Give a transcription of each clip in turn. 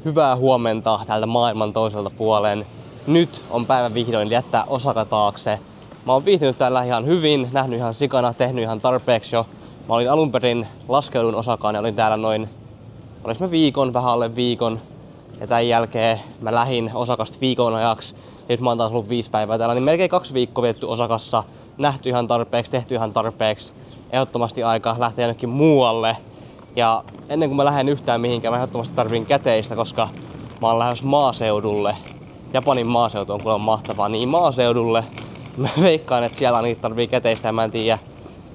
Hyvää huomenta täältä maailman toiselta puolen. Nyt on päivä vihdoin jättää Osaka taakse. Mä oon viihtynyt täällä ihan hyvin, nähnyt ihan sikana, tehnyt ihan tarpeeksi jo. Mä olin alun perin laskeudun Osakaan ja olin täällä noin, oliks mä viikon, vähän alle viikon. Ja tämän jälkeen mä lähdin Osakasta viikon ajaksi. Nyt mä oon taas ollut 5 päivää täällä, niin melkein 2 viikkoa vietetty Osakassa. Nähty ihan tarpeeksi, tehty ihan tarpeeksi. Ehdottomasti aika lähteä jonnekin muualle. Ja ennen kuin mä lähden yhtään mihinkään, mä ehdottomasti tarvin käteistä, koska mä oon lähes maaseudulle. Japanin maaseutu on kuulemma mahtavaa, niin maaseudulle. Mä veikkaan, että siellä niitä tarvii käteistä ja mä en tiedä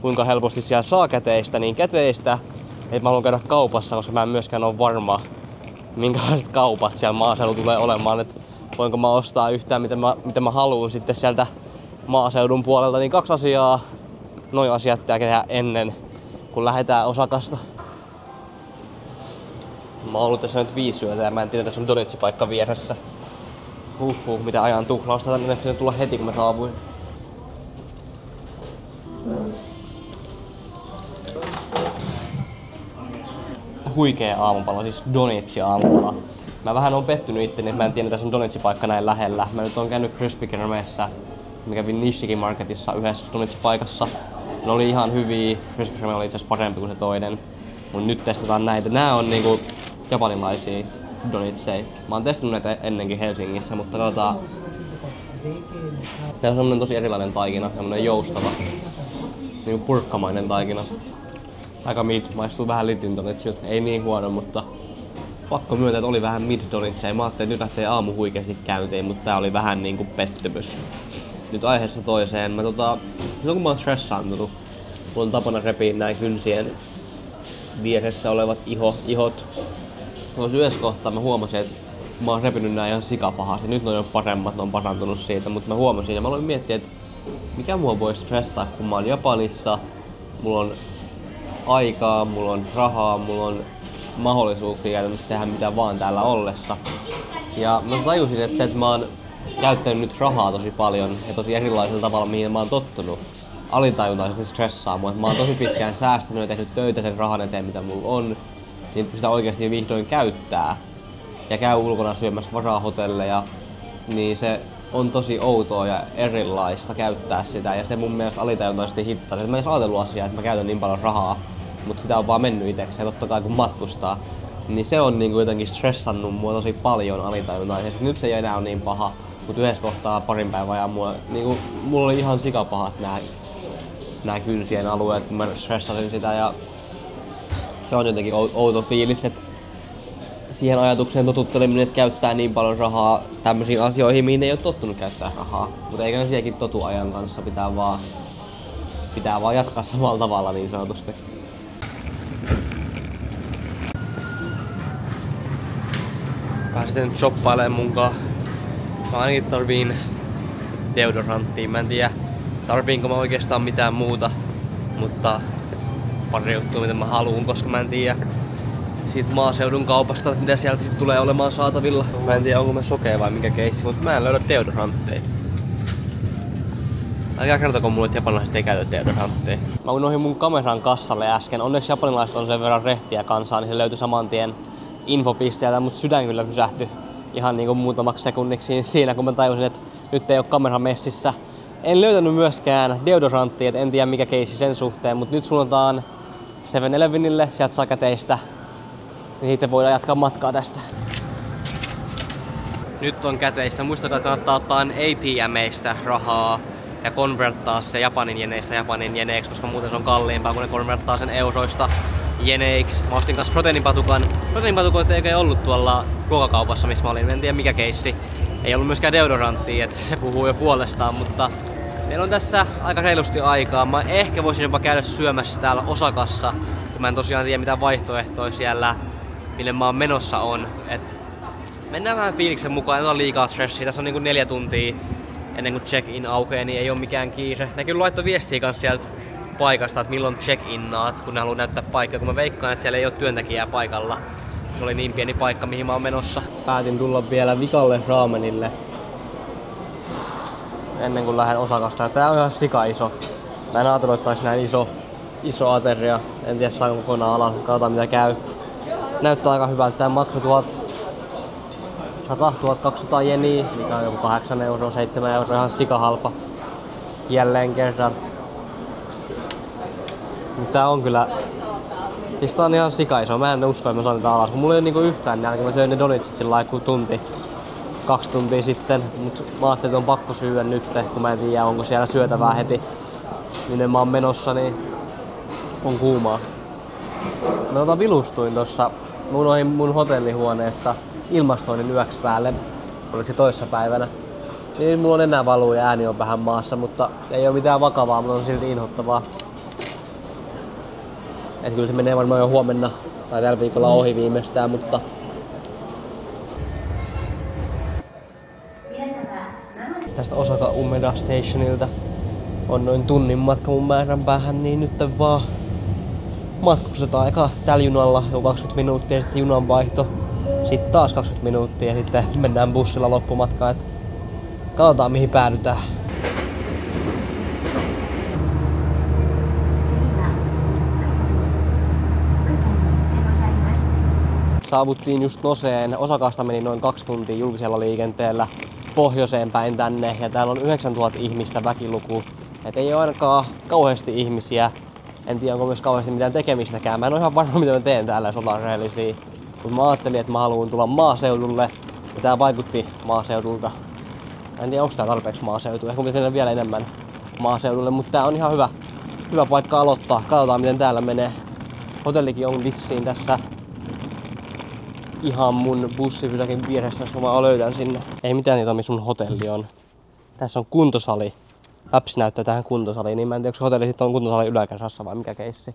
kuinka helposti siellä saa käteistä, niin käteistä. Että mä haluan käydä kaupassa, koska mä en myöskään ole varma, minkälaiset kaupat siellä maaseudulla tulee olemaan. Että voinko mä ostaa yhtään mitä mä haluan sitten sieltä maaseudun puolelta. Niin 2 asiaa, noin asiat pitää tehdä ennen kun lähdetään Osakasta. Mä oon ollut tässä nyt 5 yötä ja mä en tiedä, että tässä on Donitsi-paikka vieressä. Mitä ajan tuhlausta. Tänne pitäisi tulla heti, kun mä saavuin. Huikea aamupala, siis Donitsi-aamupala. Mä vähän oon pettynyt itteni, että mä en tiedä, että tässä on Donitsi-paikka näin lähellä. Mä nyt oon käynyt Krispy Kremeessä. Mä kävin Nishiki Marketissa yhdessä Donitsi-paikassa. Ne oli ihan hyviä. Krispy Kreme oli itse asiassa parempi kuin se toinen. Mut nyt testataan näitä. Nää on niinku japanilaisia donitseja. Mä oon testannut näitä ennenkin Helsingissä, mutta katsotaan. Tää on semmonen tosi erilainen taikina, semmonen joustava. Niinku purkkamainen taikina. Aika mid, maistuu vähän Lidlin donitsilta. Ei niin huono, mutta pakko myöntää, että oli vähän mid donitseja. Mä ajattelin, että nyt lähtee aamu huikeasti käyntiin, mutta tää oli vähän niinku pettymys. Nyt aiheesta toiseen. Silloin kun mä oon stressaantunut, mulla on tapana repiä näin kynsien vieressä olevat ihot. Tuossa yhdessä kohtaa mä huomasin, että mä oon repinyt nää ihan sikapahasti. Nyt ne on jo paremmat, ne on parantunut siitä, mutta mä huomasin ja mä aloin miettiä, että mikä mua voi stressaa, kun mä oon Japanissa. Mulla on aikaa, mulla on rahaa, mulla on mahdollisuuksia käytännössä tehdä mitä vaan täällä ollessa. Ja mä tajusin, että se, että mä oon käyttänyt nyt rahaa tosi paljon ja tosi erilaisella tavalla, mihin mä oon tottunut. Alitajuntaisesti stressaa mua, että mä oon tosi pitkään säästänyt ja tehnyt töitä sen rahan eteen, mitä mulla on. Niin sitä oikeasti vihdoin käyttää. Ja käy ulkona syömässä varahotelleja. Niin se on tosi outoa ja erilaista käyttää sitä. Ja se mun mielestä alitajuntaisesti hittaa. Mä en edes ajatellut asiaa, että mä käytän niin paljon rahaa. Mutta sitä on vaan mennyt itseksi. Ja totta kai kun matkustaa. Niin se on niinku jotenkin stressannut mua tosi paljon alitajuntaisesti. Nyt se ei enää ole niin paha. Mut yhdessä kohtaa parin päivän ajan mulla oli ihan sikapahat nää kynsien alueet, kun mä stressasin sitä. Ja se on jotenkin outo fiilis, että siihen ajatukseen totutteleminen, että käyttää niin paljon rahaa tämmöisiin asioihin, mihin ei ole tottunut käyttää rahaa. Mutta eikä ne siihenkin totu ajan kanssa, pitää vaan jatkaa samalla tavalla niin sanotusti. Pääsin nyt shoppailemaan munkaan. Mä ainakin tarviin deodoranttia. Mä en tiedä tarviinko mä oikeastaan mitään muuta, mutta pari juttua mitä mä haluun, koska mä en tiedä siitä maaseudun kaupasta, mitä sieltä sit tulee olemaan saatavilla. Mä en tiedä onko mä sokea vai mikä keissi, mutta mä en löydä deodorantteja. Älkää kertoko mulle, että japanilaiset ei käytä deodorantteja. Mä unohdin mun kameran kassalle äsken. Onneksi japanilaiset on sen verran rehtiä kansaa, niin se löytyi saman tien infopisteeltä, mutta sydän kyllä pysähtyi ihan niinku muutamaksi sekunniksi siinä, kun mä tajusin, että nyt ei oo kamera messissä. En löytänyt myöskään deodoranttia, en tiedä mikä keissi sen suhteen, mutta nyt suunnataan 7-Elevenille, sieltä saa käteistä. Niin sitten voidaan jatkaa matkaa tästä. Nyt on käteistä. Muistakaa, että kannattaa ottaa ATM:istä rahaa ja konverttaa se Japanin jeneistä Japanin jeneiksi, koska muuten se on kalliimpaa, kun ne konverttaa sen euroista jeneiksi. Mä ostin kanssa proteiinipatukan. Proteiinipatukoita eikä ollut tuolla ruokakaupassa, missä mä olin. En tiedä mikä keissi. Ei ollut myöskään deodoranttia, että se puhuu jo puolestaan, mutta meillä on tässä aika reilusti aikaa. Mä ehkä voisin jopa käydä syömässä täällä Osakassa, kun mä en tosiaan tiedä mitä vaihtoehtoja siellä, mille mä oon menossa on. Et mennään vähän fiiliksen mukaan, ei ole liikaa stressiä. Tässä on niinku 4 tuntia ennen kuin check-in aukeaa, niin ei oo mikään kiire. Ne kyllä laittoi viestiä kans sieltä paikasta, että milloin check-innaat, kun ne haluaa näyttää paikkaa, kun mä veikkaan, että siellä ei oo työntekijää paikalla. Se oli niin pieni paikka, mihin mä oon menossa. Päätin tulla vielä vikalle raamenille ennen kuin lähden Osakasta. Tää on ihan sika iso. Mä en ajatellut, että olisi näin iso ateria. En tiedä saanko kokonaan alas, katsotaan mitä käy. Näyttää aika hyvältä. Tää maksoi 100-1200 jeniä, mikä on joku 8 €, 7 €, ihan sikahalpa. Jälleen kerran. Mut tää on kyllä... Siis tää on ihan sikaiso, mä en usko, että mä saan tätä alas. Mulla ei oo niinku yhtään nälkä, mä söin ne donitsit sillä lailla tunti. 2 tuntia sitten, mut mä ajattelin, että on pakko syödä nyt, kun mä en tiedä onko siellä syötävää heti. Minne mä oon menossa, niin on kuumaa. Mä vilustuin tossa mun hotellihuoneessa ilmastoinnin yöksi päälle, oliko se toissapäivänä. Niin mulla on enää valuu ja ääni on vähän maassa, mutta ei oo mitään vakavaa, mutta on silti inhottavaa. Et kyllä se menee varmaan jo huomenna tai tällä viikolla ohi viimeistään, mutta... Tästä Osaka Umeda Stationilta on noin tunnin matka mun määränpäähän, niin nyt vaan matkustetaan eka tällä junalla jo 20 minuuttia, sitten junanvaihto, sitten taas 20 minuuttia ja sitten mennään bussilla loppumatkaan, et katsotaan mihin päädytään. Saavuttiin just Noseen. Osakasta meni noin 2 tuntia julkisella liikenteellä pohjoiseen päin tänne ja täällä on 9000 ihmistä väkiluku. Et ei oo ainakaan kauheasti ihmisiä. En tiedä onko myös kauheasti mitään tekemistäkään. Mä en oo ihan varma mitä mä teen täällä, jos ollaan rehellisiä. Mut mä ajattelin, että mä haluan tulla maaseudulle ja tää vaikutti maaseudulta. Mä en tiedä onko tää tarpeeksi maaseutu. Ehkä pitäisi mennä vielä enemmän maaseudulle, mutta tää on ihan hyvä paikka aloittaa. Katsotaan miten täällä menee. Hotellikin on vissiin tässä ihan mun bussipysäkin vieressä, jos mä löydän sinne. Ei mitään niitä, missä mun hotelli on. Tässä on kuntosali. Apps näyttää tähän kuntosaliin, niin mä en tiedä, onko hotelli sitten on kuntosali yläkerrassa vai mikä keissi.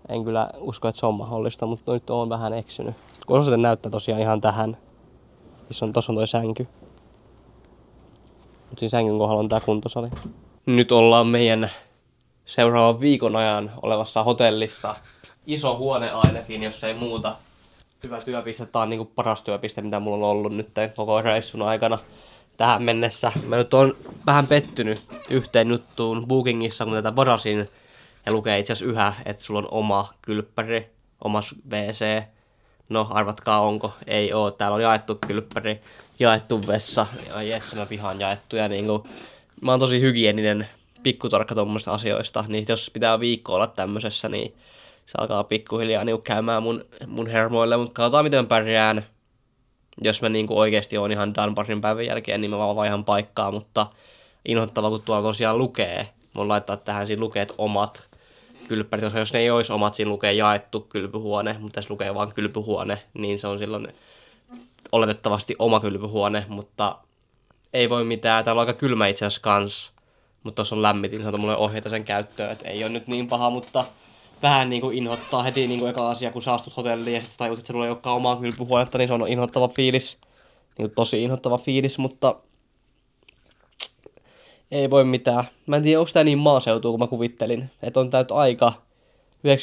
En kyllä usko, että se on mahdollista, mutta nyt on vähän eksynyt. Osoite näyttää tosiaan ihan tähän. Tossa on toi sänky. Mut siinä sängyn kohdalla on tää kuntosali. Nyt ollaan meidän seuraavan viikon ajan olevassa hotellissa. Iso huone ainakin, jos ei muuta. Hyvä työpiste. Tää on niinku paras työpiste, mitä mulla on ollut nyt koko reissun aikana tähän mennessä. Mä nyt oon vähän pettynyt yhteen juttuun Bookingissa, kun tätä varasin. Ja lukee itse asiassa yhä, että sulla on oma kylppäri, oma WC. No, arvatkaa onko. Ei oo. Täällä on jaettu kylppäri, jaettu vessa. Ja jes, mä vihaan jaettuja. Niinku, mä oon tosi hygieninen, pikkutarkka tommosista asioista. Niin jos pitää viikko olla tämmösessä, niin se alkaa pikkuhiljaa niinku käymään mun hermoille. Mut katsotaan miten mä pärjään. Jos mä niinku oikeesti oon ihan done parin päivän jälkeen, niin mä vaan vaihan paikkaa. Mutta inhottavaa, kun tuolla tosiaan lukee. Mun laittaa tähän siinä lukee, että omat kylppärit. Jos ne ei ois omat, siinä lukee jaettu kylpyhuone. Mutta tässä lukee vaan kylpyhuone, niin se on silloin oletettavasti oma kylpyhuone. Mutta ei voi mitään. Täällä on aika kylmä itse asiassa kans. Mutta tossa on lämmitin, sanotaan mulle ohjeita sen käyttöön. Et ei oo nyt niin paha, mutta vähän niinku inhottaa heti niinku eka asia, kun saastut hotelliin ja sit tajut, että sulla ei olekaan omaa kylpyhuonetta, niin se on inhottava fiilis. Niinku tosi inhottava fiilis, mutta ei voi mitään. Mä en tiedä, onko tää niin maaseutua, kun mä kuvittelin. Että on tää nyt aika.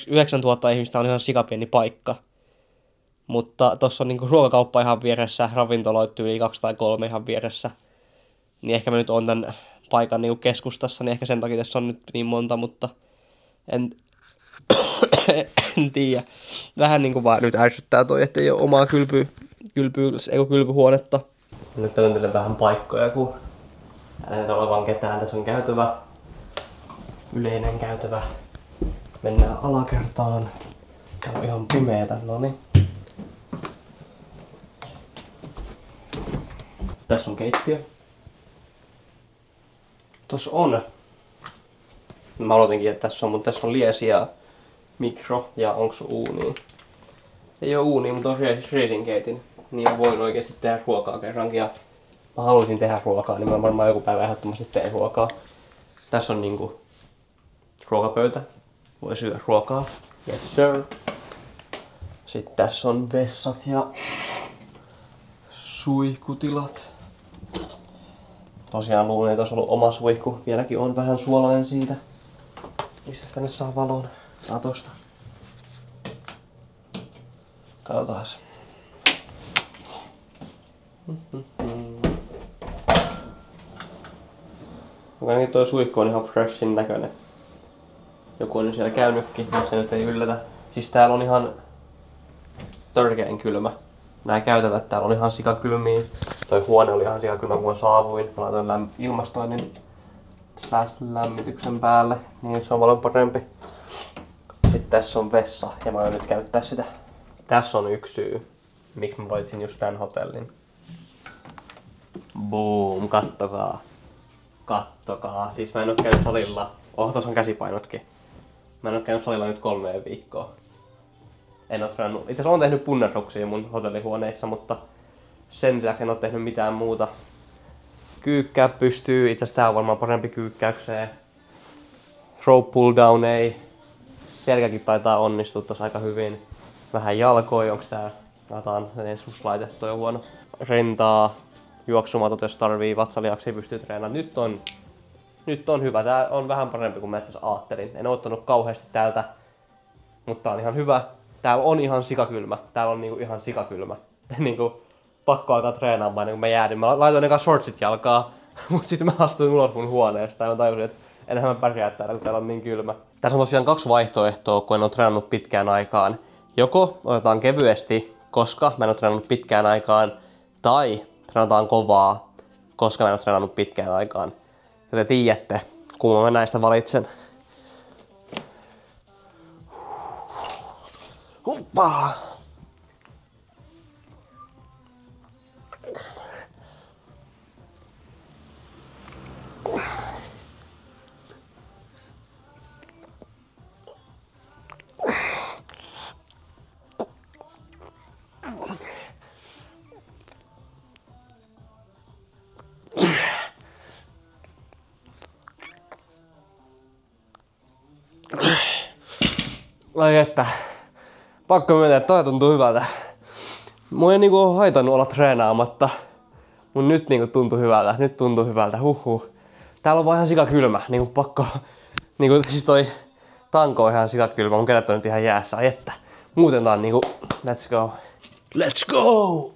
9000 ihmistä on ihan sikapieni paikka. Mutta tossa on niinku ruokakauppa ihan vieressä, ravintoloit yli 2 tai 3 ihan vieressä. Niin ehkä mä nyt on tän paikan niinku keskustassa, niin ehkä sen takia tässä on nyt niin monta, mutta en tiedä. Vähän niinku vaan nyt ärsyttää toi, ettei oo omaa kylpyhuonetta. Nyt täytyy vähän paikkoja, kun täällä ei ole vaan ketään. Tässä on käytävä, yleinen käytävä. Mennään alakertaan. Täällä on ihan pimeetä, noniin. Tässä on keittiö. Tossa on. Mä aloitinkin, että tässä on, mutta tässä on liesi ja mikro ja onks uuni? Ei oo uuni, mutta on freezing-keitin. Niin mä voin oikeesti tehdä ruokaa kerrankin ja mä haluaisin tehdä ruokaa, niin mä varmaan joku päivä ehdottomasti teen ruokaa. Tässä on niinku ruokapöytä. Voi syödä ruokaa. Yes sir. Sitten tässä on vessat ja suihkutilat. Tosiaan luulin, että olisi ollut oma suihku. Vieläkin on vähän suolainen siitä. Mistä tänne saa valon? Tosta. Katsotaas. Niin toi suihku on ihan freshin näköinen. Joku on siellä käynytkin, mutta se nyt ei yllätä. Siis täällä on ihan törkeän kylmä. Nää käytävät täällä on ihan sikakylmiä. Toi huone oli ihan sikakylmä kun saavuin. Mä laitoin ilmastoinnin lämmityksen päälle, niin nyt se on paljon parempi. Sitten tässä on vessa ja mä aion nyt käyttää sitä. Tässä on yksi syy, miksi mä valitsin just tän hotellin. Boom, kattokaa. Kattokaa. Siis mä en oo käynyt salilla. Tossa on käsipainotkin. Mä en oo käynyt salilla nyt 3 viikkoa. En oo treenannut. Itse asiassa oon tehnyt punnerruksia mun hotellihuoneissa, mutta sen lisäksi en oo tehnyt mitään muuta. Kyykkää pystyy. Itse asiassa tää on varmaan parempi kyykkäykseen. Rope pull down ei. Selkäkin taitaa onnistua tossa aika hyvin. Vähän jalkoja, onks tää jotain suslaite, toi on huono. Rentaa, juoksumatot, jos tarvii vatsaliaksia pystyy treenaamaan. Nyt on hyvä. Tää on vähän parempi kuin mä itse asiassa ajattelin. En oo ottanut kauheasti täältä, mutta tää on ihan hyvä. Täällä on ihan sikakylmä. Täällä on niinku ihan sikakylmä. Niinku pakko alkaa treenaamaan ennen kuin mä jäädyn. Mä laitoin eka shortsit jalkaa, mutta sitten mä astuin ulos mun huoneesta ja mä tajusin, että enhän mä pärjää täällä, kun täällä on niin kylmä. Tässä on tosiaan 2 vaihtoehtoa, kun en ole treenannut pitkään aikaan. Joko otetaan kevyesti, koska mä en ole treenannut pitkään aikaan, tai treenataan kovaa, koska mä en ole treenannut pitkään aikaan. Ja te tiedätte, kun mä näistä valitsen. Huppaa! Ai että, pakko myöntää, että toi tuntuu hyvältä. Mua ei niinku haitannut olla treenaamatta, mut nyt niinku tuntuu hyvältä, huhhuh. Täällä on vaan ihan sikakylmä, niinku pakko, niinku siis toi tanko on ihan sikakylmä, mun kädet on nyt ihan jäässä, ai että. Muuten tää on niinku, let's go. Let's go!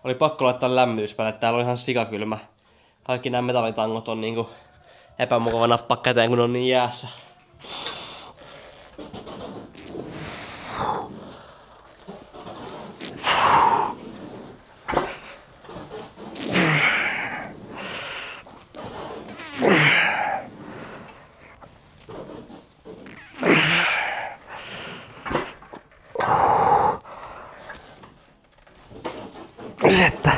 Oli pakko laittaa lämmitys päälle, täällä on ihan sikakylmä. Kaikki nämä metallitangot on niinku epämukava nappaa käteen, kun on niin jäässä. Että.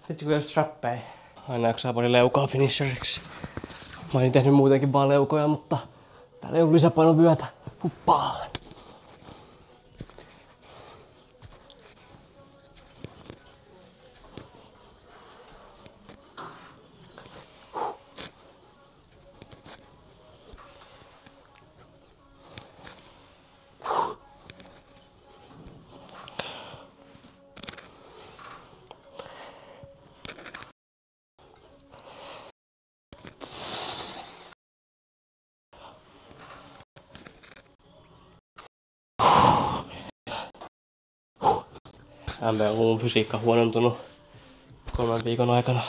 Vitsi kun jos strappei. Aina jaksaa pari leukaa finisheriksi. Mä olisin tehnyt muutenkin vaan leukoja, mutta täällä ei ollut lisäpainovyötä. Huppaa! MVU:n fysiikka huonontunut 3 viikon aikana.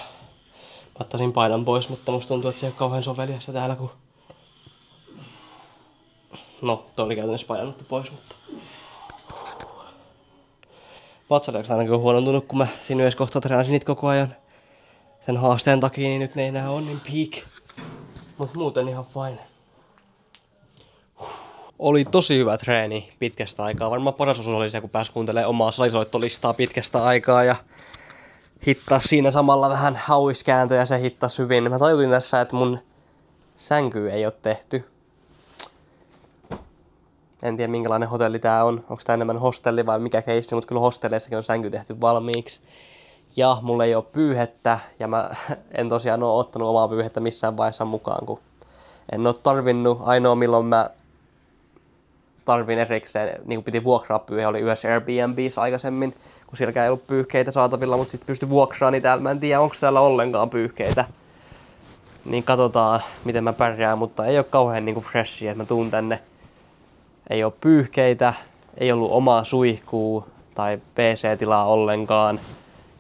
Mä ottaisin paidan pois, mutta musta tuntuu, että se ei ole kauhean soveliasta täällä, kun... No, toi oli käytännössä painanuttu pois, mutta... Vatsareaksi ainakin on huonontunut, kun mä siinä yhdessä kohtaa treenasin niitä koko ajan sen haasteen takia, niin nyt ne ei enää ole niin peak. Mut muuten ihan fine. Oli tosi hyvä treeni pitkästä aikaa. Varmaan paras osuus oli se, kun pääsi kuuntelemaan omaa salisoittolistaa pitkästä aikaa ja hittas siinä samalla vähän hauiskääntöjä, se hittas hyvin. Mä tajutin tässä, että mun sänky ei ole tehty. En tiedä minkälainen hotelli tää on. Onko tää enemmän hostelli vai mikä keissi, mutta kyllä hostelleissakin on sänky tehty valmiiksi. Ja mulla ei oo pyyhettä ja mä en tosiaan oo ottanut omaa pyyhettä missään vaiheessa mukaan, kun en oo tarvinnut. Ainoa milloin mä tarvin erikseen, niin piti vuokraa pyyhe, oli yhdessä Airbnb:ssä aikaisemmin, kun sielläkään ei ollut pyyhkeitä saatavilla, mutta sitten pystyi vuokraamaan, niin täällä mä en tiedä, onko täällä ollenkaan pyyhkeitä. Niin katsotaan, miten mä pärjään, mutta ei oo kauhean niinku freshia, että mä tuun tänne. Ei oo pyyhkeitä, ei ollut omaa suihkua tai PC-tilaa ollenkaan.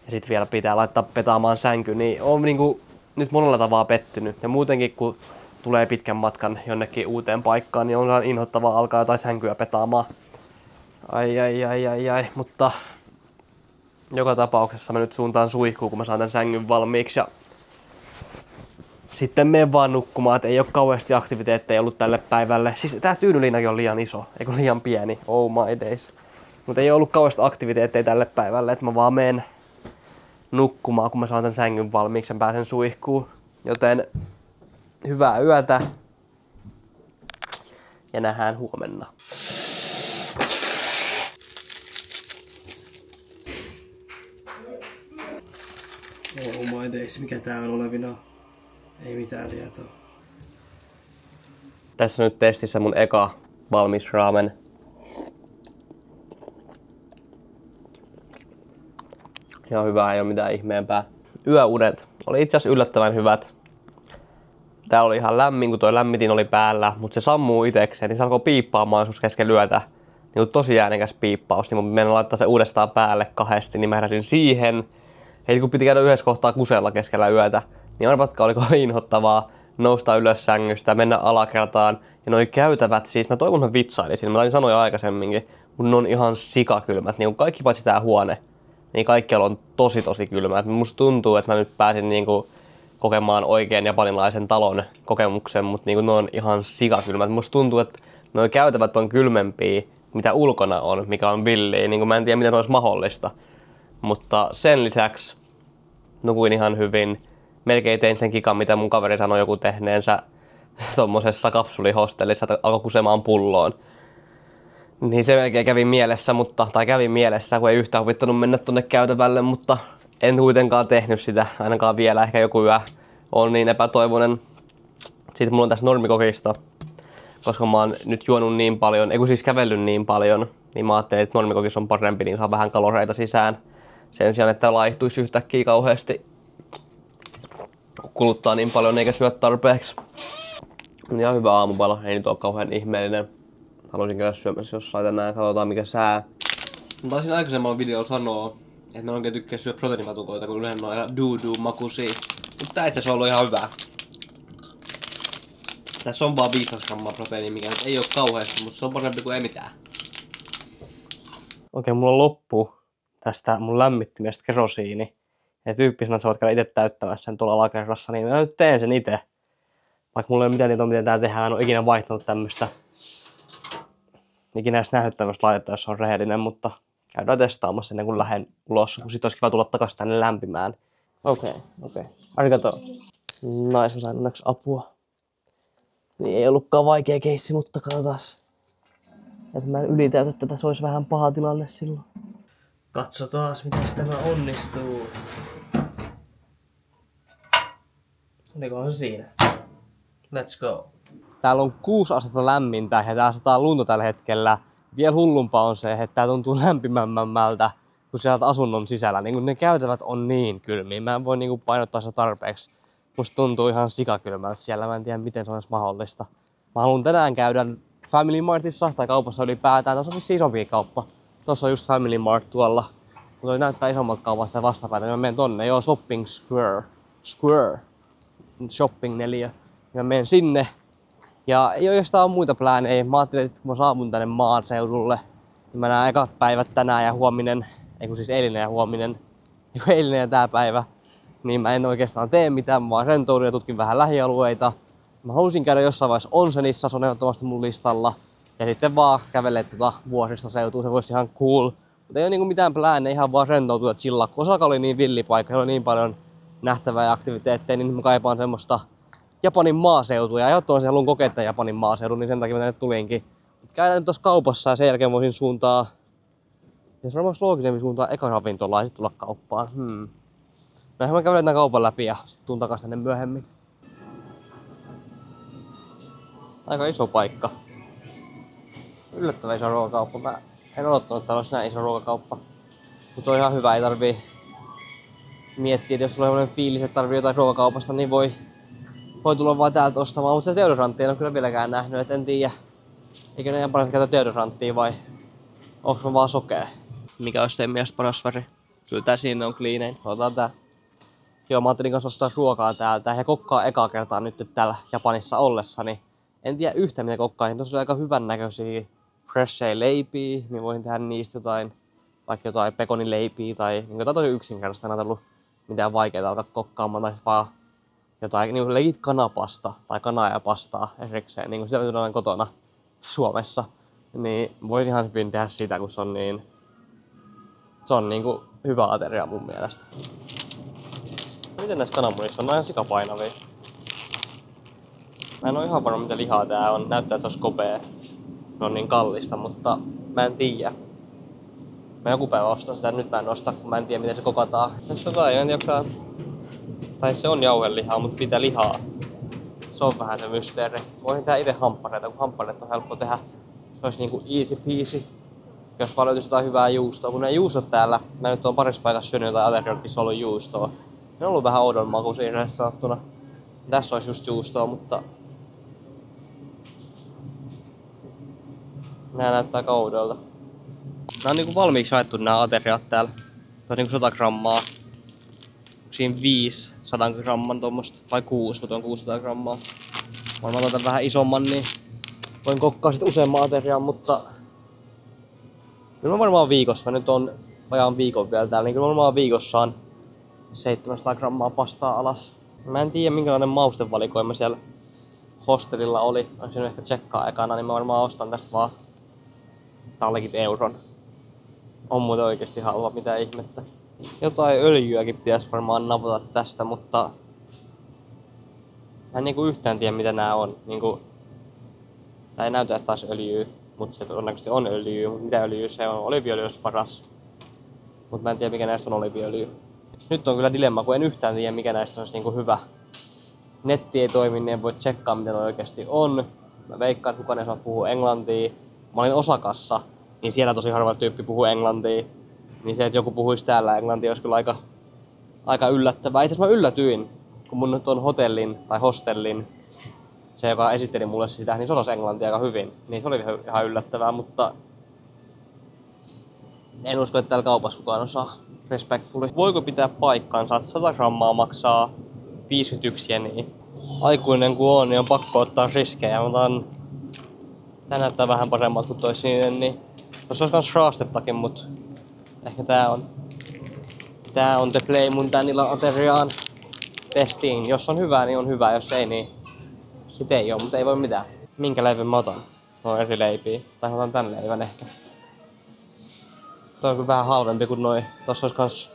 Ja sit vielä pitää laittaa petaamaan sänky, niin oon niinku nyt monella tavalla pettynyt. Ja muutenkin kun tulee pitkän matkan jonnekin uuteen paikkaan, niin on inhottavaa alkaa jotain sänkyä petaamaan. Ai, mutta joka tapauksessa mä nyt suuntaan suihkuun, kun mä saan tän sängyn valmiiksi. Ja sitten menen vaan nukkumaan, että ei oo kauheasti aktiviteetteja ollut tälle päivälle. Siis tää tyynyliinakin on liian iso, eikö liian pieni, oh my days. Mutta ei oo ollut kauheasti aktiviteetteja tälle päivälle, että mä vaan menen nukkumaan, kun mä saan tän sängyn valmiiksi ja pääsen suihkuun. Joten hyvää yötä ja nähdään huomenna. Oh my days, mikä tää on olevina? Ei mitään tietoa. Tässä on nyt testissä mun eka valmis raamen. Ihan hyvää, ei oo mitään ihmeempää. Yöunet oli itse asiassa yllättävän hyvät. Tää oli ihan lämmin, kun toi lämmitin oli päällä, mutta se sammuu itekseen, niin se alkoi piippaamaan joskus kesken yötä. Niin tosi äänekäs piippaus, niin mun mennä laittaa se uudestaan päälle kahdesti, niin mä heräsin siihen. Heti kun piti käydä yhdessä kohtaa kusella keskellä yötä, niin arvatkaa oliko inhottavaa nousta ylös sängystä, mennä alakertaan. Ja noi käytävät siis, mä toivon mä vitsailisin, mä taisin sanoa jo aikaisemminkin, mutta ne on ihan sikakylmät. Niin kaikki paitsi tää huone, niin kaikkialla on tosi kylmät. Musta tuntuu, että mä nyt pääsin niinku kokemaan oikean japanilaisen talon kokemuksen, mutta niinku ne on ihan sikakylmät. Musta tuntuu, että nuo käytävät on kylmempiä, mitä ulkona on, mikä on villiä. Niinku mä en tiedä, miten se olisi mahdollista. Mutta sen lisäksi nukuin ihan hyvin. Melkein tein sen kikan, mitä mun kaveri sanoi joku tehneensä tommosessa kapsulihostellissa, että alkoi kusemaan pulloon. Niin se melkein kävi mielessä, kun ei yhtään huvittanut mennä tonne käytävälle, mutta en kuitenkaan tehnyt sitä, ainakaan vielä, ehkä joku yö on niin epätoivoinen. Sitten mulla on tässä normikokista, koska mä oon nyt juonut niin paljon, kävellyt niin paljon, niin mä ajattelin, että normikokis on parempi, niin saa vähän kaloreita sisään. Sen sijaan, että laihtuisi yhtäkkiä kauheasti, kuluttaa niin paljon eikä syö tarpeeksi. Ja hyvä aamupala, ei nyt ole kauhean ihmeellinen. Haluaisin käydä syömässä jossain tänään, katsotaan mikä sää. Mä taisin aikaisemmalla videolla sanoa, että mä oikein tykkään syödä proteiinipatukoita, kun yleensä on ihan makuisia. Mutta tää itse asiassa on ollut ihan hyvää. Tässä on vaan 500 grammaa proteiinia, mikä nyt ei oo kauheasti, mutta se on parempi kuin ei mitään. Okei, mulla on loppu tästä mun lämmittimestä kerosiini. Ja tyyppisenä, että sä voit käydä itse täyttämässä sen tuolla alakerrassa, niin mä nyt teen sen itse. Vaikka mulla ei ole mitään tietoa, miten tää tehdään, en ole ikinä vaihtanut tämmöstä. Ikinä edes nähnyt tämmöstä laitetta, jos on rehellinen, mutta käydään testaamassa ennen kuin lähden ulos, kun sit olisi kiva tulla takas tänne lämpimään. Okei. Arigato. Mä sain onneksi apua. Niin ei ollutkaan vaikea keissi, mutta katsotaan. Että mä en ylitäytä tätä, se olisi vähän paha tilanne silloin. Katsotaan, miten tämä onnistuu. Olikohan se siinä? Let's go. Täällä on 6 astetta lämmintä ja täällä sataa lunta tällä hetkellä. Vielä hullumpaa on se, että tää tuntuu lämpimämmältä kuin sieltä asunnon sisällä. Niin kun ne käytävät on niin kylmiä. Mä en voi niin painottaa sitä tarpeeksi. Musta tuntuu ihan sikakylmältä siellä. Mä en tiedä miten se olisi mahdollista. Mä haluan tänään käydä Family Martissa tai kaupassa ylipäätään. Tuossa on vissiin isompi kauppa. Tuossa on just Family Mart tuolla. Mutta toi näyttää isommalta kaupan sitä vastapäätä, niin mä menen tonne. Joo, Shopping Square. Square. Shopping 4. Mä menen sinne. Ja ei oikeastaan ole muita plääneja. Mä ajattelin, että kun mä saavun tänne maaseudulle, niin mä näen ekat päivät tänään ja huominen, siis eilinen ja huominen, eilinen ja tää päivä, niin mä en oikeastaan tee mitään, mä vaan rentoudun ja tutkin vähän lähialueita. Mä halusin käydä jossain vaiheessa Onsenissa, se on ehdottomasti mun listalla. Ja sitten vaan kävelee Vuoristoseutua, se voisi ihan cool. Mutta ei ole niinku mitään plääneä, ihan vaan rentoutua ja chillaa. Kun Osaka oli niin villipaikka, siellä oli niin paljon nähtävää ja aktiviteetteja, niin mä kaipaan semmoista Japanin maaseutua. Ja ehdottomasti haluan kokea Japanin maaseudun, niin sen takia mä tänne tulinkin. Käydään nyt tossa kaupassa ja sen jälkeen voisin suuntaa... Ja se on myös loogisemmin suuntaa eka ravintolaan ja sit tulla kauppaan. No mä kävelen tämän kaupan läpi ja sit tuun takas tänne myöhemmin. Aika iso paikka. Yllättävän iso ruokakauppa. Mä en odottanut, että täällä olisi näin iso ruokakauppa. Mutta on ihan hyvä, ei tarvii miettiä, että jos tulee sellainen fiilis, että tarvii jotain ruokakaupasta, niin voi tulla vaan täältä ostamaan. Mutta se deodorantti en ole kyllä vieläkään nähnyt, et en tiedä. Eikö ne ihan paras käytä deodoranttia vai onko mä vaan sokea? Mikä olisi teidän mielestä paras väri? Kyllä tää siinä on cleanein. Otetaan tää. Joo, mä ajattelin kanssa ostaa ruokaa täältä ja kokkaa ekaa kertaa nyt täällä Japanissa ollessani. En tiedä yhtä mitä kokkaihin. Tuossa oli aika hyvän näköisiä freshejä leipiä, niin voisin tehdä niistä jotain, vaikka jotain pekonileipiä tai niin jotain tosi yksinkertaista. En ajatellut mitään vaikeaa alkaa kokkaamaan tai vaan jotain niin leikit kanapasta tai kanaa ja pastaa erikseen, niin kuin sitä tehdään kotona Suomessa. Niin voisin ihan hyvin tehdä sitä, kun se on niinku hyvä ateria mun mielestä. Miten näissä kananmunissa on? Ne on ihan sikapainavia. Mä en oo ihan varma mitä lihaa tää on. Näyttää, että se olisi kopea. Ne on niin kallista, mutta mä en tiedä. Mä joku päivä ostan sitä, nyt mä en osta, kun mä en tiedä miten se kokataan. Tässä on jotain, en tiedä, tai se on jauhelihaa, mutta mitä lihaa? Se on vähän se mysteeri. Voisin tehdä itse hamppareita, kun hamppareita on helppo tehdä. Se olisi niinku easy peasy. Jos vaan löytyisi jotain hyvää juustoa. Kun ne juustot täällä, mä nyt oon parissa paikassa syönyt jotain ateriaa, missä on ollut juustoa. Ne on ollut vähän oudon makuisia yleensä sanottuna. Tässä olisi just juustoa, mutta... Nää näyttää aika oudolta. Nää on niinku valmiiksi haettu nää ateriat täällä. Tää on niinku 100 grammaa. Siinä 5 100 gramman tommosta. Vai 6, mutta on 600 grammaa. Varmaan otan vähän isomman, niin voin kokkaa sit useamman aterian, mutta... Kyllä mä varmaan viikossa, mä nyt on vajaan viikon vielä täällä, niin kyllä mä varmaan viikossa saan 700 grammaa pastaa alas. Mä en tiedä minkälainen maustevalikoima siellä hostelilla oli. Olisin ehkä tsekkaa ekana, niin mä varmaan ostan tästä vaan tallikit euron. On muuten oikeesti halva, mitä ihmettä. Jotain öljyäkin pitäisi varmaan napata tästä, mutta... Mä en niinku yhtään tiedä mitä nää on. Tää ei näytä taas öljyä. Mutta se todennäköisesti on öljyä. Mitä öljyä se on? Oliiviöljy olisi paras. Mutta mä en tiedä mikä näistä on oliiviöljy. Nyt on kyllä dilemma, kun en yhtään tiedä mikä näistä olisi niinku hyvä. Netti ei toimi, niin en voi tsekkaa mitä ne oikeasti on. Mä veikkaan, että kukaan ei saa puhua englantia. Mä olin Osakassa, niin siellä tosi harva tyyppi puhuu englantia. Niin se, että joku puhuisi täällä englantia, olisi kyllä aika yllättävää. Itse asiassa mä yllätyin, kun mun nyt on hostellin. Se, joka esitteli mulle sitä, niin se osasi englantia aika hyvin. Niin se oli ihan yllättävää, mutta en usko, että täällä kaupassa kukaan osaa respectfully. Voiko pitää paikkaansa, että 100 grammaa maksaa 51 jeniä? Aikuinen kun on, niin on pakko ottaa riskejä. Tää näyttää vähän paremmalta kuin toi sininen, niin tuossa olisi kans raastettakin, mut ehkä tää on the play mun tän illan ateriaan testiin. Jos on hyvä, niin on hyvä, jos ei, niin sit ei oo, mutta ei voi mitään. Minkä leivän mä otan? No eri leipiä. Tai otan tän leivän ehkä. Toi on kyllä vähän halvempi kuin noi. Tossa olisi kans...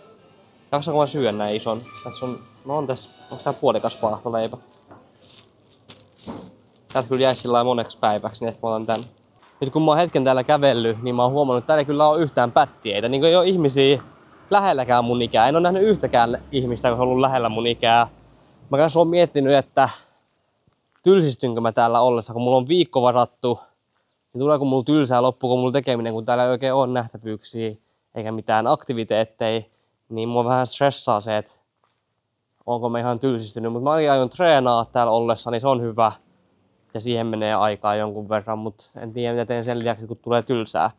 Jaksaanko mä syödä näin ison? Tässä on... No on tässä... Onks tää puolikas vaahtoleipä? Täältä kyllä jäisi sillä moneksi päiväksi, niin ehkä mä otan tän. Nyt kun mä oon hetken täällä kävellyt, niin mä oon huomannut, että täällä ei kyllä ole yhtään pättieitä. Niin ei oo ihmisiä lähelläkään mun ikää. En oo nähnyt yhtäkään ihmistä, joka on ollut lähellä mun ikää. Mä kanssa oon miettinyt, että tylsistynkö mä täällä ollessa, kun mulla on viikko varattu, niin tuleeko mulla tylsää loppuun, kun mulla tekeminen, kun täällä ei oikein ole nähtävyyksiä eikä mitään aktiviteetteja, niin mua vähän stressaa se, että onko mä ihan tylsistynyt, mutta mä aion treenaa täällä ollessa, niin se on hyvä ja siihen menee aikaa jonkun verran, mutta en tiedä mitä teen sen lisäksi, kun tulee tylsää.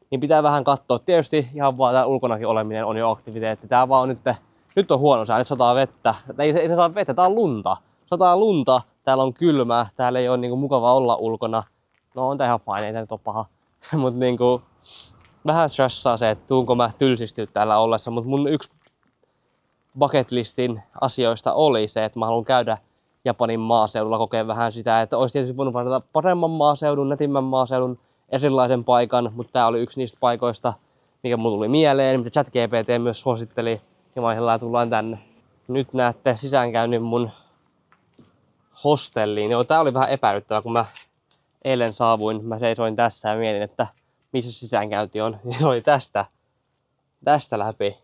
niin pitää vähän katsoa. Tietysti ihan vaan tää ulkonakin oleminen on jo aktiviteetti. Tää vaan on nyt on huono sää, nyt sataa vettä. Ei sataa vettä, tää on lunta. Sataa lunta, täällä on kylmää, täällä ei ole niinku mukava olla ulkona. No on tää ihan fine, ei tää nyt ole paha. Mut niinku vähän stressaa se, että tuunko mä tylsistyä täällä ollessa. Mut mun yksi bucket listin asioista oli se, että mä haluan käydä Japanin maaseudulla, kokea vähän sitä, että olisi tietysti voinut valita paremman maaseudun, netimmän maaseudun, erilaisen paikan, mutta tää oli yksi niistä paikoista, mikä mulle tuli mieleen, mitä ChatGPT myös suositteli, ja vaiheellaan tullaan tänne. Nyt näette sisäänkäynnin mun hostelliin. Joo, tää oli vähän epäilyttävää, kun mä eilen saavuin, mä seisoin tässä ja mietin, että missä sisäänkäynti on. Ja se oli tästä läpi.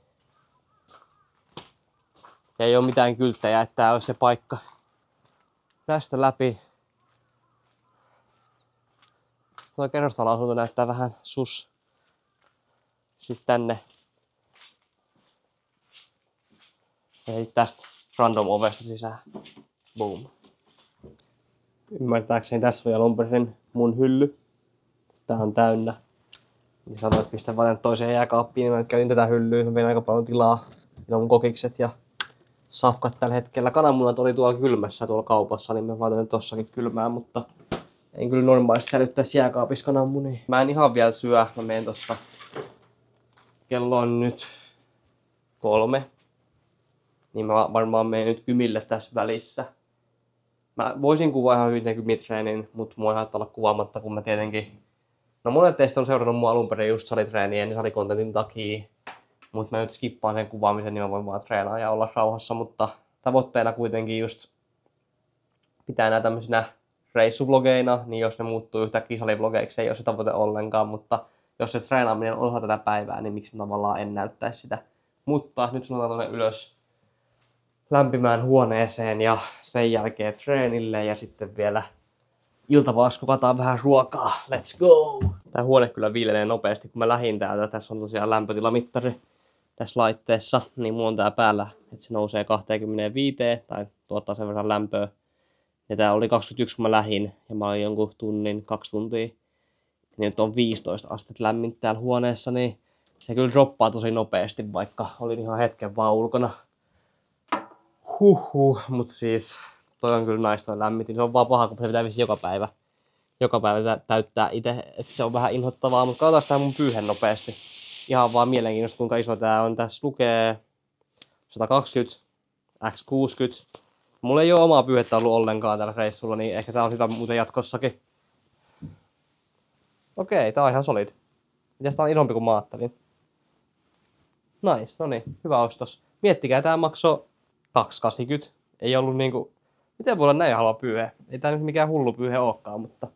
Ja ei ole mitään kylttejä, että tää olisi se paikka. Tästä läpi. Tuo kerrostaloasunto näyttää vähän sus. Sitten tänne. Eli tästä random ovesta sisään. Boom. Ymmärtääkseni tässä oli alun perin mun hylly. Tää on täynnä. Ja sanoin, että pistän vaan toiseen jääkaappiin. Mä käytin tätä hyllyä. Mä vein aika paljon tilaa. Siinä on mun kokikset ja safkat tällä hetkellä. Kananmunat oli tuolla kylmässä tuolla kaupassa, niin mä laitoin tossakin kylmään, mutta en kyllä normaalisti säilyttäisi jääkaapissa kananmunia. Mä en ihan vielä syö. Mä menen tossa. Kello on nyt 3. Niin mä varmaan menen nyt kymille tässä välissä. Mä voisin kuvaa ihan hyvin kymitreenin, mutta mua ei haittaa olla kuvaamatta, kun mä tietenkin... No monet teistä on seurannut mua alun perin just salitreenien ja salikontentin takia. Mutta mä nyt skippaan sen kuvaamisen, niin mä voin vaan treenaa ja olla rauhassa. Mutta tavoitteena kuitenkin just pitää nää tämmöisinä reissuvlogeina, niin jos ne muuttuu yhtäkkiä salivlogeiksi, ei ole se tavoite ollenkaan. Mutta jos se treenaaminen on osa tätä päivää, niin miksi tavallaan en näyttäisi sitä. Mutta nyt sanotaan tuonne ylös lämpimään huoneeseen ja sen jälkeen treenille ja sitten vielä iltavaksi kokataan vähän ruokaa. Let's go! Tää huone kyllä viilenee nopeasti, kun mä lähdin täältä. Tässä on tosiaan lämpötilamittari tässä laitteessa, niin mulla on tää päällä, että se nousee 25 tai tuottaa sen verran lämpöä. Ja tää oli 21, kun mä lähdin ja mä olin jonkun tunnin, 2 tuntia. Niin nyt on 15 astetta lämmintä täällä huoneessa, niin se kyllä droppaa tosi nopeasti, vaikka olin ihan hetken vaan ulkona. Mut siis toi on kyllä nice toi lämmitin. Se on vaan paha, kun se pitää vissi joka päivä täyttää itse, että se on vähän inhottavaa, mutta katsotaan tää mun pyyhen nopeasti. Ihan vaan mielenkiintoista, kuinka iso tää on. Tässä lukee 120 x60. Mulla ei oo omaa pyyhettä ollut ollenkaan tällä reissulla, niin ehkä tää on hyvä muuten jatkossakin. Okei, tää on ihan solid. Mitäs tää on isompi kuin mä ajattelin. Nice, no niin, hyvä ostos. Miettikää, tää maksoi 2,80. Ei ollut niinku... Miten voi olla näin halva pyyhe? Ei tää nyt mikään hullu pyyhe olekaan, mutta...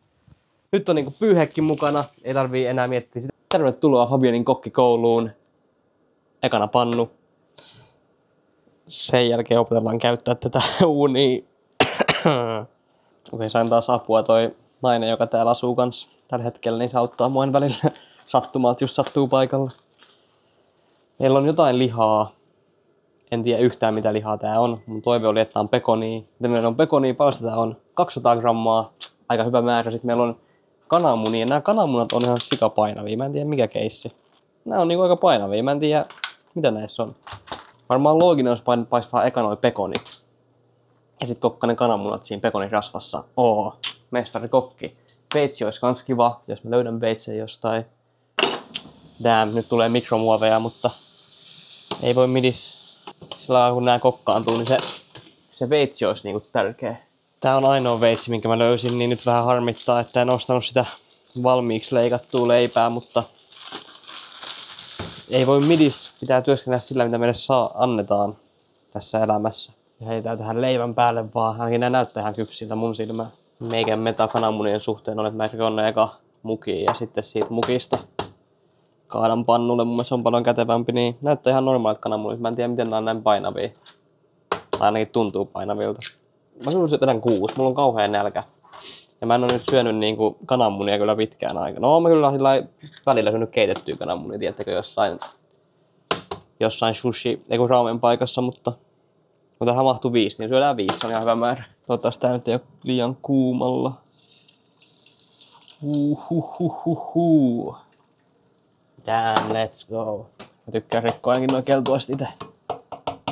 Nyt on niinku pyyhekin mukana. Ei tarvii enää miettiä sitä. Tervetuloa Fabionin kokkikouluun. Ekana pannu. Sen jälkeen opetellaan käyttää tätä uunia. Okei, sain taas apua toi nainen, joka täällä asuu kans tällä hetkellä, niin se auttaa mua välillä sattumalta, just sattuu paikalla. Meillä on jotain lihaa. En tiedä yhtään mitä lihaa tää on. Mun toive oli, että tää on pekonia. Miten meillä on pekonia? Paljon tää on? 200 grammaa. Aika hyvä määrä. Sitten meillä on kananmunia. Nämä kananmunat on ihan sikapainavia. Mä en tiedä mikä keissi. Nää on niinku aika painavia. Mä en tiedä mitä näissä on. Varmaan looginen olisi paistaa eka noi pekonit. Ja sit kokka ne kananmunat siinä pekonin rasvassa. Mestari kokki. Veitsi olisi kans kiva, jos mä löydän veitsen jostain. Damn, nyt tulee mikromuoveja, mutta ei voi midis. Sillä kun nää kokkaantuu, niin se veitsi olisi niinku tärkeä. Tää on ainoa veitsi, minkä mä löysin, niin nyt vähän harmittaa, että en ostanut sitä valmiiksi leikattua leipää, mutta ei voi midis. Pitää työskennellä sillä, mitä meille annetaan tässä elämässä. Ja heitää tähän leivän päälle vaan. Ainakin nää näyttää ihan kypsiltä mun silmään. Meikän meta kananmunien suhteen on, että mä on ne eka mukiin ja sitten siitä mukista kaadan pannulle. Mun mielestä on paljon kätevämpi, niin näyttää ihan normaalit kananmunit. Mä en tiedä, miten nää on näin painavia. Tai ainakin tuntuu painavilta. Mä sanoisin, että vedän 6. Mulla on kauhean nälkä. Ja mä en oo nyt syönyt niinku kananmunia kyllä pitkään aikaa. No mä kyllä välillä syönyt keitettyä kananmunia, tiedättekö, jossain sushi, ei kun raamen paikassa, mutta kun tähän mahtuu 5, niin syödään 5, se on ihan hyvä määrä. Toivottavasti tää nyt ei oo liian kuumalla. Damn, let's go. Mä tykkään rikkoa ainakin noin keltuasti itse.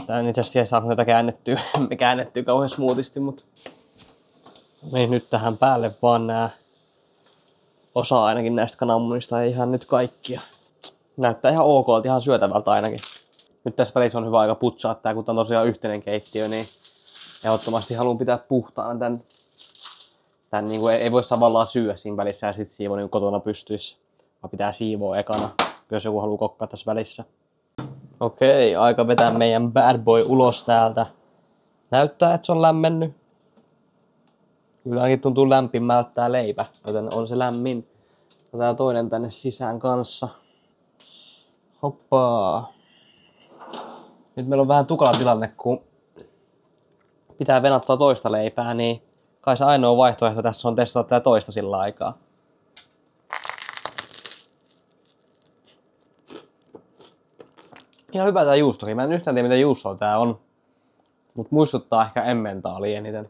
Tää on itse asiassa saa tätä käännettyä kauhean smoothisti, mutta menin nyt tähän päälle vaan nää osa ainakin näistä kananmunista, ei ihan nyt kaikkia. Näyttää ihan ok, ihan syötävältä ainakin. Nyt tässä välissä on hyvä aika putsaa tää, kun tää on tosiaan yhteinen keittiö, niin ehdottomasti haluan pitää puhtaana tän niin kuin ei voi tavallaan syödä siinä välissä ja sit siivoa niin kotona pystyisi. Vaan pitää siivoa ekana, jos joku haluaa kokkaa tässä välissä. Okei, aika vetää meidän bad boy ulos täältä. Näyttää, että se on lämmennyt. Kyllä ainakin tuntuu lämpimältä tää leipä, joten on se lämmin. Otetaan toinen tänne sisään kanssa. Hoppaa. Nyt meillä on vähän tukala tilanne, kun pitää venattaa toista leipää, niin kai se ainoa vaihtoehto tässä on testata tätä toista sillä aikaa. Ihan hyvä tää juustokin. Mä en yhtään tiedä mitä juustoa tää on. Mut muistuttaa ehkä emmentaalia eniten.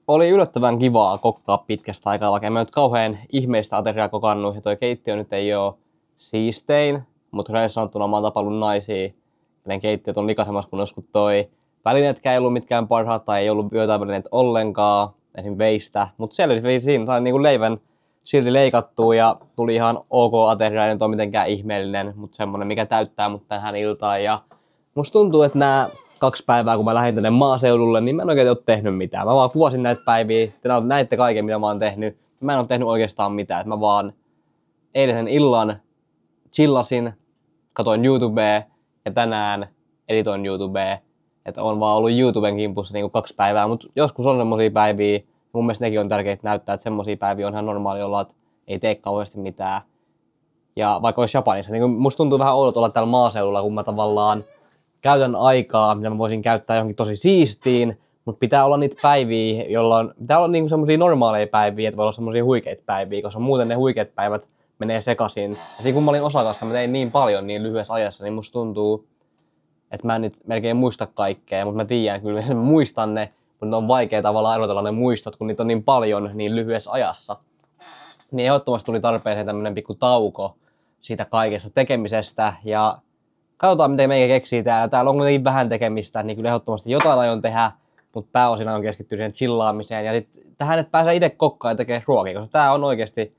Oli yllättävän kivaa kokkaa pitkästä aikaa, vaikka en mä nyt kauhean ihmeistä ateriaa kokannut. Ja toi keittiö nyt ei oo siistein, mutta rehellisesti sanottuna mä oon tapannut naisia, kenen keittiöt on likaisemassa kuin joskus toi. Välineetkään ei ollut mitkään parhaat tai ei ollut joitain välineet ollenkaan, esimerkiksi veistä. Mutta selvisi siinä, sain niinku leivän silti leikattua ja tuli ihan ok ateria, ei nyt ole mitenkään ihmeellinen, mutta semmonen mikä täyttää mut tähän iltaan. Ja musta tuntuu, että nämä 2 päivää, kun mä lähdin tänne maaseudulle, niin mä en oikein ole tehnyt mitään. Mä vaan kuvasin näitä päiviä, te näitte kaiken mitä mä oon tehnyt. Mä en ole tehnyt oikeastaan mitään, että mä vaan eilisen illan chillasin, katoin YouTubea ja tänään editoin YouTubea. Että on vaan ollut YouTuben kimpussa niinku 2 päivää, mutta joskus on semmosia päiviä, mun mielestä nekin on tärkeitä näyttää, että semmosia päiviä on ihan normaali olla, että ei tee kauheasti mitään. Ja vaikka olisi Japanissa, niin musta tuntuu vähän oudolta olla täällä maaseudulla, kun mä tavallaan käytän aikaa, mitä mä voisin käyttää johonkin tosi siistiin, mutta pitää olla niitä päiviä, jolloin pitää olla niinku semmosia normaaleja päiviä, että voi olla semmosia huikeita päiviä, koska muuten ne huikeat päivät menee sekaisin. Ja siinä kun mä olin osakassa, mä tein niin paljon niin lyhyessä ajassa, niin musta tuntuu, että mä en nyt melkein muista kaikkea, mutta mä tiedän kyllä, että mä muistan ne, mutta on vaikea tavallaan erotella ne muistot, kun niitä on niin paljon niin lyhyessä ajassa. Niin ehdottomasti tuli tarpeeseen tämmönen pikku tauko siitä kaikesta tekemisestä ja katsotaan miten meikä keksii täällä. Täällä on kuitenkin vähän tekemistä, niin kyllä ehdottomasti jotain aion tehdä, mutta pääosin on keskittyä siihen chillaamiseen ja sitten tähän, että pääsee itse kokkaan ja tekee ruokia, koska tää on oikeasti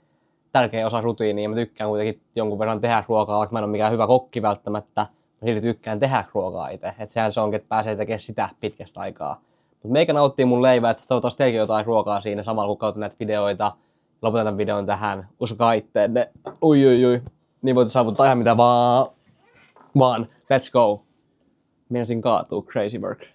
tärkeä osa rutiinia. Mä tykkään kuitenkin jonkun verran tehdä ruokaa, vaikka mä en ole mikään hyvä kokki välttämättä. Mä silti tykkään tehdä ruokaa itse. Että sehän se onkin, että pääsee tekemään sitä pitkästä aikaa. Mutta meikä nauttii mun leivät. Toivottavasti teilläkin jotain ruokaa siinä samalla kun kautta näitä videoita. Lopetan tämän videon tähän. Uskokaa itteenne. Ui. Niin voitte saavuttaa ihan mitä vaan. Let's go. Meinasin kaatuu. Crazy work.